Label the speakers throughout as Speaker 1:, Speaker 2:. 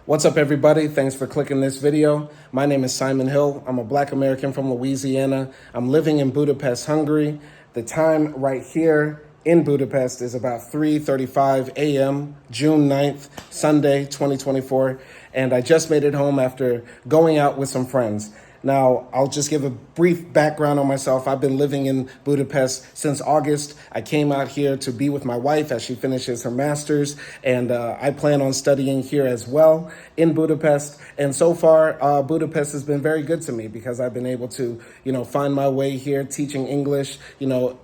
Speaker 1: What's up, everybody? Thanks for clicking this video. My name is Simon Hill. I'm a Black American from Louisiana. I'm living in Budapest, Hungary. The time right here in Budapest is about 3:35 a.m., June 9th, Sunday, 2024. And I just made it home after going out with some friends. Now, I'll just give a brief background on myself. I've been living in Budapest since August. I came out here to be with my wife as she finishes her master's, and I plan on studying here as well in Budapest. And so far, Budapest has been very good to me because I've been able to, find my way here, teaching English,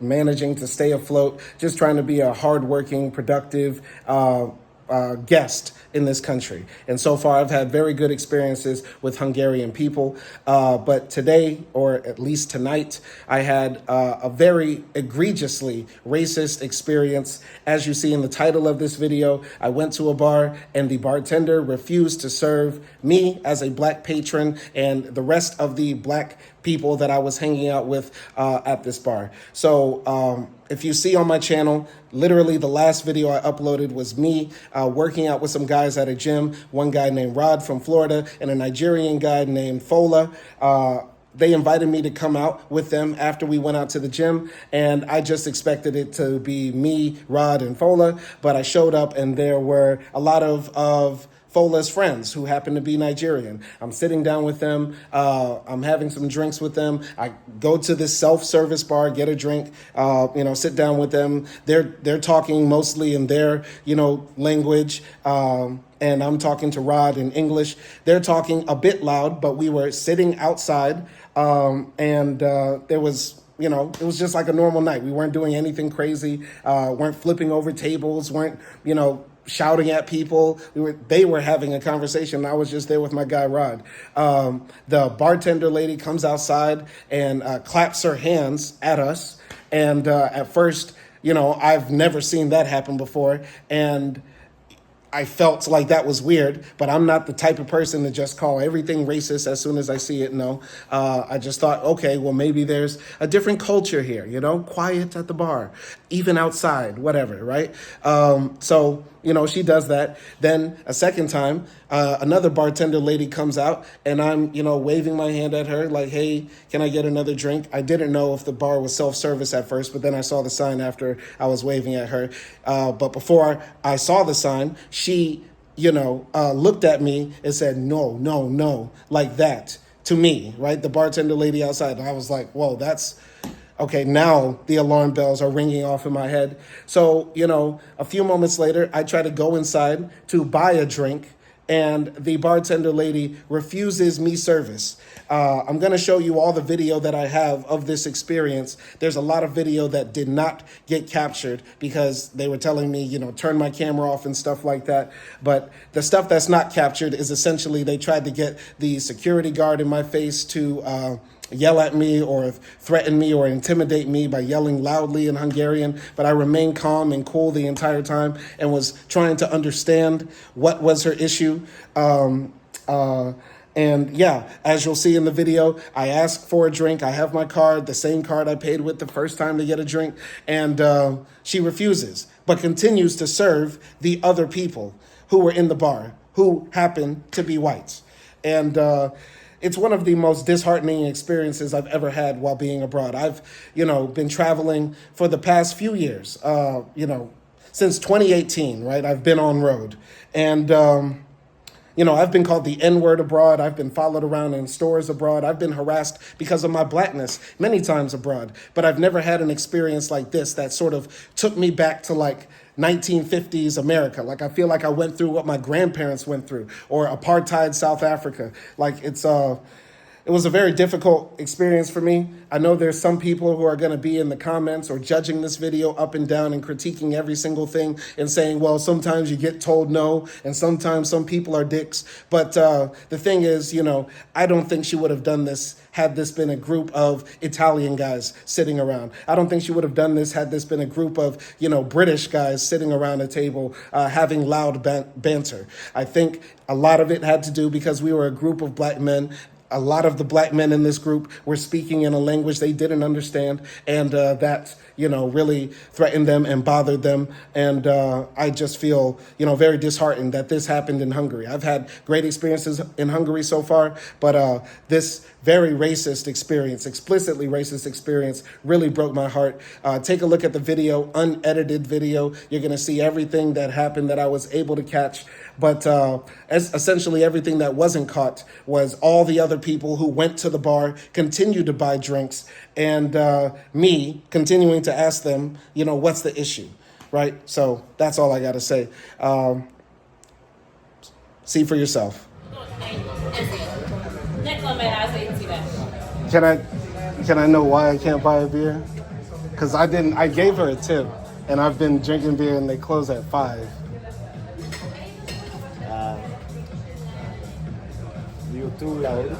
Speaker 1: managing to stay afloat, just trying to be a hardworking, productive, guest in this country. And so far, I've had very good experiences with Hungarian people. But today, or at least tonight, I had a very egregiously racist experience. As you see in the title of this video, I went to a bar and the bartender refused to serve me as a Black patron and the rest of the Black people that I was hanging out with at this bar. So if you see on my channel, literally the last video I uploaded was me working out with some guys at a gym, one guy named Rod from Florida and a Nigerian guy named Fola. They invited me to come out with them after we went out to the gym, and I just expected it to be me, Rod, and Fola, but I showed up and there were a lot of Fola's friends who happen to be Nigerian. I'm sitting down with them. I'm having some drinks with them. I go to this self-service bar, get a drink, sit down with them. They're talking mostly in their, language. And I'm talking to Rod in English. They're talking a bit loud, but we were sitting outside. There was, it was just like a normal night. We weren't doing anything crazy, weren't flipping over tables, weren't, shouting at people. They were having a conversation. I was just there with my guy, Rod. The bartender lady comes outside and claps her hands at us. And at first, I've never seen that happen before. And I felt like that was weird, but I'm not the type of person to just call everything racist as soon as I see it. No, I just thought, okay, well, maybe there's a different culture here, quiet at the bar, even outside, whatever, right? She does that. Then a second time, another bartender lady comes out and I'm, waving my hand at her like, hey, can I get another drink? I didn't know if the bar was self-service at first, but then I saw the sign after I was waving at her. But before I saw the sign, she, looked at me and said, no, like that to me, right? The bartender lady outside. And I was like, whoa, that's... Okay, now the alarm bells are ringing off in my head. So, a few moments later, I try to go inside to buy a drink, and the bartender lady refuses me service. I'm going to show you all the video that I have of this experience. There's a lot of video that did not get captured because they were telling me, turn my camera off and stuff like that. But the stuff that's not captured is essentially they tried to get the security guard in my face to yell at me or threaten me or intimidate me by yelling loudly in Hungarian, but I remained calm and cool the entire time and was trying to understand what was her issue. As you'll see in the video, I asked for a drink. I have my card, the same card I paid with the first time to get a drink, and she refuses, but continues to serve the other people who were in the bar, who happen to be whites. And it's one of the most disheartening experiences I've ever had while being abroad. I've, been traveling for the past few years, since 2018, right? I've been on road. And, I've been called the N-word abroad. I've been followed around in stores abroad. I've been harassed because of my Blackness many times abroad. But I've never had an experience like this that sort of took me back to 1950s America. Like I feel like I went through what my grandparents went through, or apartheid South Africa. It was a very difficult experience for me. I know there's some people who are going to be in the comments or judging this video up and down and critiquing every single thing and saying, well, sometimes you get told no, and sometimes some people are dicks. But the thing is, I don't think she would have done this had this been a group of Italian guys sitting around. I don't think she would have done this had this been a group of, British guys sitting around a table having loud banter. I think a lot of it had to do because we were a group of Black men a lot of the black men in this group were speaking in a language they didn't understand, and that, really threatened them and bothered them. And I just feel, very disheartened that this happened in Hungary. I've had great experiences in Hungary so far, but this very racist experience, explicitly racist experience, really broke my heart. Take a look at the video, unedited video. You're going to see everything that happened that I was able to catch. But essentially everything that wasn't caught was all the other people who went to the bar, continued to buy drinks, and me continuing to ask them, what's the issue, right? So that's all I got to say. See for yourself. Can I know why I can't buy a beer? Because I gave her a tip, and I've been drinking beer and they close at 5.
Speaker 2: You too loud.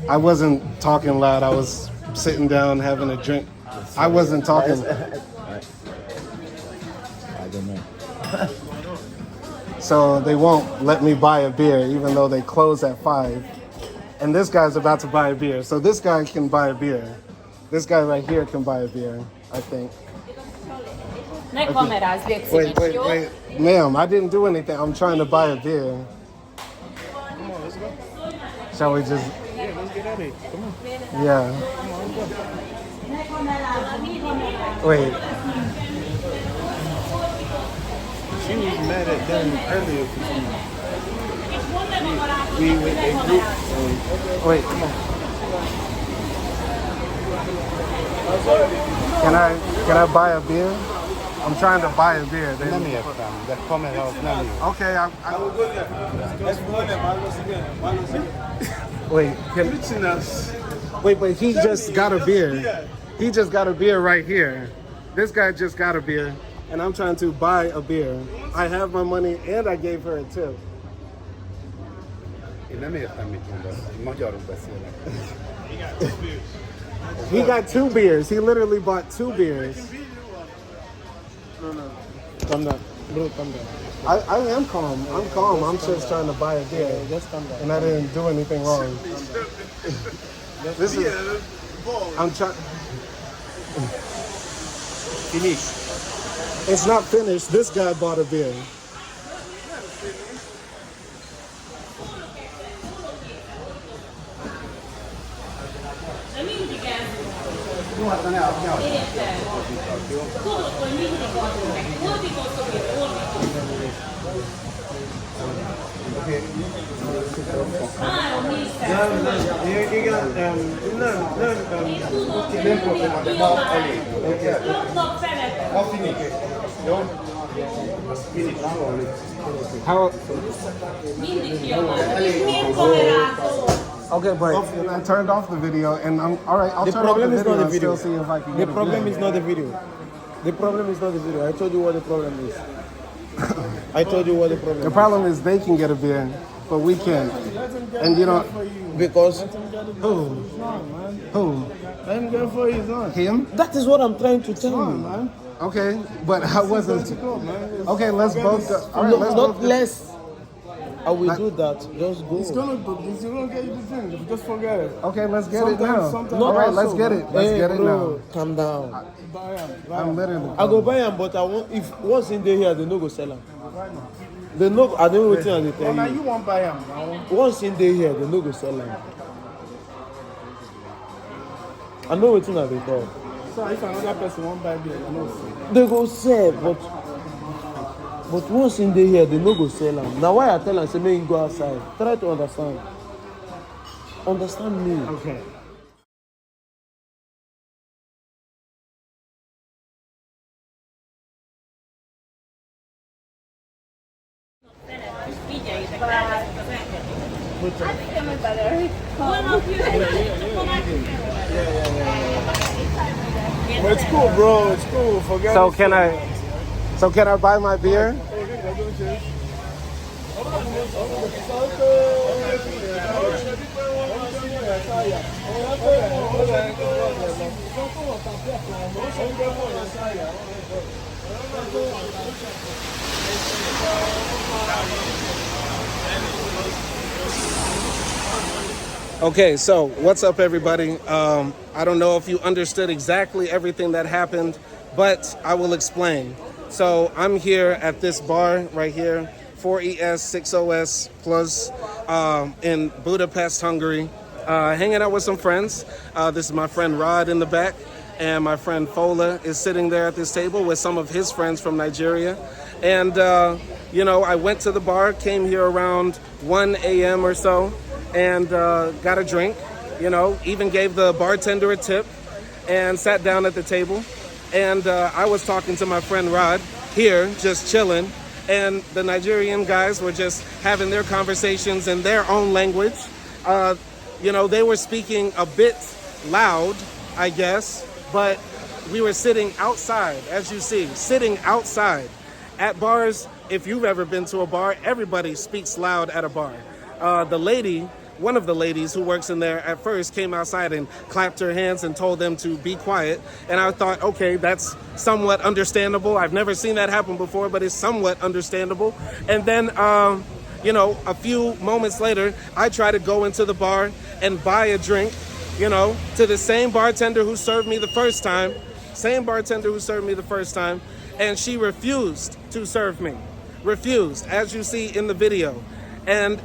Speaker 1: I wasn't talking loud. I was sitting down having a drink. I wasn't talking.
Speaker 2: I don't know.
Speaker 1: So they won't let me buy a beer even though they close at 5. And this guy's about to buy a beer. So this guy can buy a beer. This guy right here can buy a beer, I think. Okay. Wait. Ma'am, I didn't do anything. I'm trying to buy a beer.
Speaker 2: Come on, let's go.
Speaker 1: Shall we just...
Speaker 2: Yeah, let's get at it. Come on.
Speaker 1: Yeah.
Speaker 2: Come on, let's go.
Speaker 1: Wait.
Speaker 2: She was mad at them earlier. We with a group.
Speaker 1: Wait.
Speaker 2: Come on.
Speaker 1: Can I buy a beer? I'm trying to buy a beer. Okay, Wait, he just got a beer. He just got a beer right here. This guy just got a beer, and I'm trying to buy a beer. I have my money, and I gave her a tip. He got 2 beers. He literally bought 2 beers. No. Calm down. Bro, calm down. I am calm. I'm calm. I'm just trying to buy a beer. Just calm down. And I didn't do anything wrong. This is... I'm trying...
Speaker 2: Finish.
Speaker 1: It's not finished. This guy bought a beer. How? Okay, but I turned off the video, and I'm all right. I'll turn off the video and still see if I can.
Speaker 2: The problem is not the video. The problem is not the video. I told you what the problem is. I told you what the problem is.
Speaker 1: The problem is they can get a beer, but we can't. And
Speaker 2: because
Speaker 1: who? Who?
Speaker 2: Let him go for you, son.
Speaker 1: Him?
Speaker 2: That is what I'm trying to tell you, man.
Speaker 1: Okay, but I wasn't. Okay, let's both go. All right, let's
Speaker 2: not
Speaker 1: both
Speaker 2: less. I will do that. Just go.
Speaker 3: It's gonna get you the thing. Just forget it.
Speaker 1: Okay, let's get it now.
Speaker 3: Sometimes
Speaker 1: All right, let's get it. Let's get it now.
Speaker 2: Calm down.
Speaker 1: I'm literally.
Speaker 2: I go buy them, but I want if once in there here, they no go sell them. They no. I don't wait till they tell
Speaker 3: Now
Speaker 2: you.
Speaker 3: you won't buy them. Now.
Speaker 2: Once in there here, they no go sell them. I know waiting at the top.
Speaker 3: So if another person won't buy beer, you know.
Speaker 2: They go sell, but once in the here, they no go sell them. Now why I tell them say make you go outside? Try to understand. Understand me.
Speaker 1: Okay.
Speaker 3: But it's cool, bro. It's cool. Forget
Speaker 1: So
Speaker 3: it.
Speaker 1: can I buy my beer? Okay, so what's up, everybody? I don't know if you understood exactly everything that happened, but I will explain. So I'm here at this bar right here, 4ES 6OS Plusz, in Budapest, Hungary, hanging out with some friends. This is my friend Rod in the back, and my friend Fola is sitting there at this table with some of his friends from Nigeria. And, I went to the bar, came here around 1 a.m. or so, and got a drink, even gave the bartender a tip and sat down at the table. And I was talking to my friend Rod here, just chilling, and the Nigerian guys were just having their conversations in their own language. They were speaking a bit loud, I guess, but we were sitting outside, as you see, sitting outside. At bars, if you've ever been to a bar, everybody speaks loud at a bar. One of the ladies who works in there at first came outside and clapped her hands and told them to be quiet. And I thought, okay, that's somewhat understandable. I've never seen that happen before, but it's somewhat understandable. And then, a few moments later, I try to go into the bar and buy a drink, to the same bartender who served me the first time, and she refused to serve me. Refused, as you see in the video. And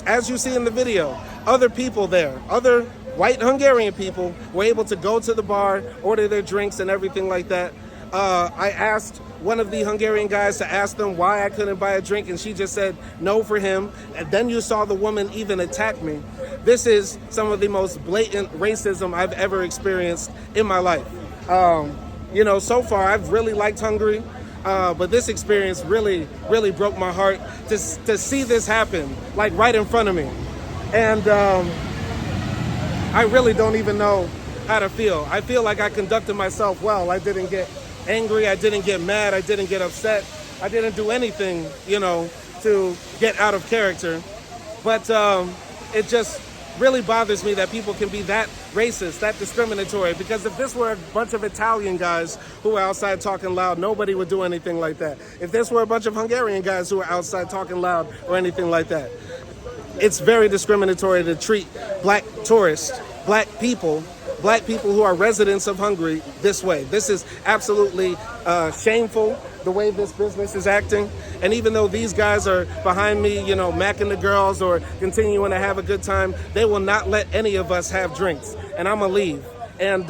Speaker 1: as you see in the video, other people there, other white Hungarian people were able to go to the bar, order their drinks and everything like that. I asked one of the Hungarian guys to ask them why I couldn't buy a drink, and she just said no for him. And then you saw the woman even attack me. This is some of the most blatant racism I've ever experienced in my life. So far I've really liked Hungary. But this experience really, really broke my heart to see this happen, like right in front of me. And I really don't even know how to feel. I feel like I conducted myself well. I didn't get angry. I didn't get mad. I didn't get upset. I didn't do anything, to get out of character. But it just really bothers me that people can be that racist, that discriminatory, because if this were a bunch of Italian guys who were outside talking loud, nobody would do anything like that. If this were a bunch of Hungarian guys who were outside talking loud or anything like that, it's very discriminatory to treat black tourists, black people who are residents of Hungary this way. This is absolutely shameful, the way this business is acting. And even though these guys are behind me, macking the girls or continuing to have a good time, they will not let any of us have drinks. And I'm gonna leave. And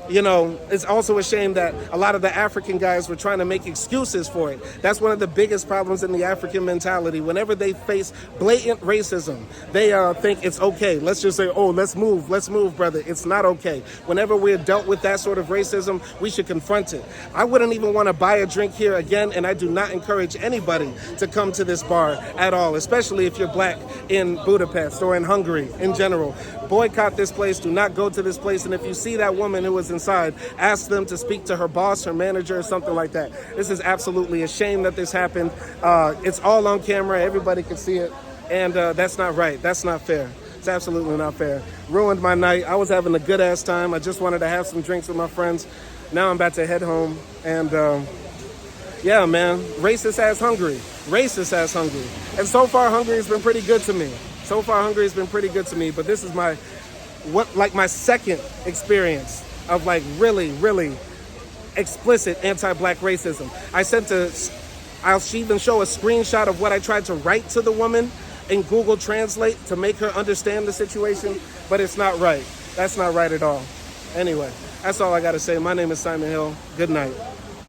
Speaker 1: it's also a shame that a lot of the African guys were trying to make excuses for it. That's one of the biggest problems in the African mentality. Whenever they face blatant racism, they think it's okay. Let's just say, oh, let's move, brother. It's not okay. Whenever we're dealt with that sort of racism, we should confront it. I wouldn't even want to buy a drink here again, and I do not encourage anybody to come to this bar at all, especially if you're black in Budapest or in Hungary in general. Boycott this place. Do not go to this place. And if you see that woman who was inside, ask them to speak to her boss, her manager, or something like that. This is absolutely a shame that this happened. It's all on camera. Everybody can see it. And that's not right. That's not fair. It's absolutely not fair. Ruined my night. I was having a good ass time. I just wanted to have some drinks with my friends. Now I'm about to head home. And yeah, man, racist ass Hungary. Racist ass Hungary. And so far, Hungary has been pretty good to me. But this is my second experience of really, really explicit anti-black racism. I'll even show a screenshot of what I tried to write to the woman in Google Translate to make her understand the situation, but it's not right. That's not right at all. Anyway, that's all I gotta say. My name is Simon Hill. Good night.